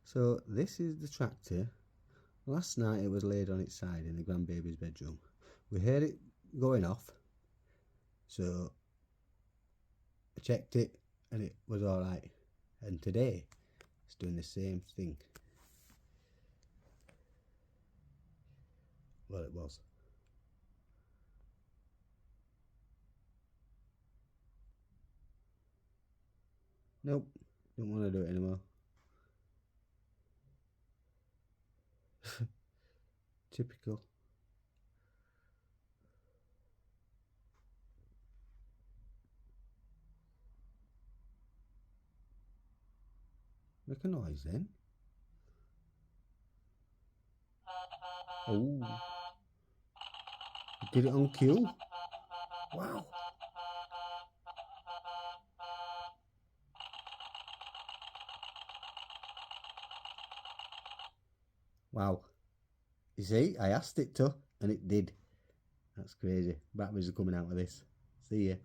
So this is the tractor. Last night it was laid on its side in the grandbaby's bedroom. We heard it going off, so I checked it and it was alright. And today it's doing the same thing. Well, it was. Nope, don't want to do it anymore. Typical. Make a noise then. Oh, did it on cue? Wow. Wow. You see, I asked it to, and it did. That's crazy. Batteries are coming out of this. See ya.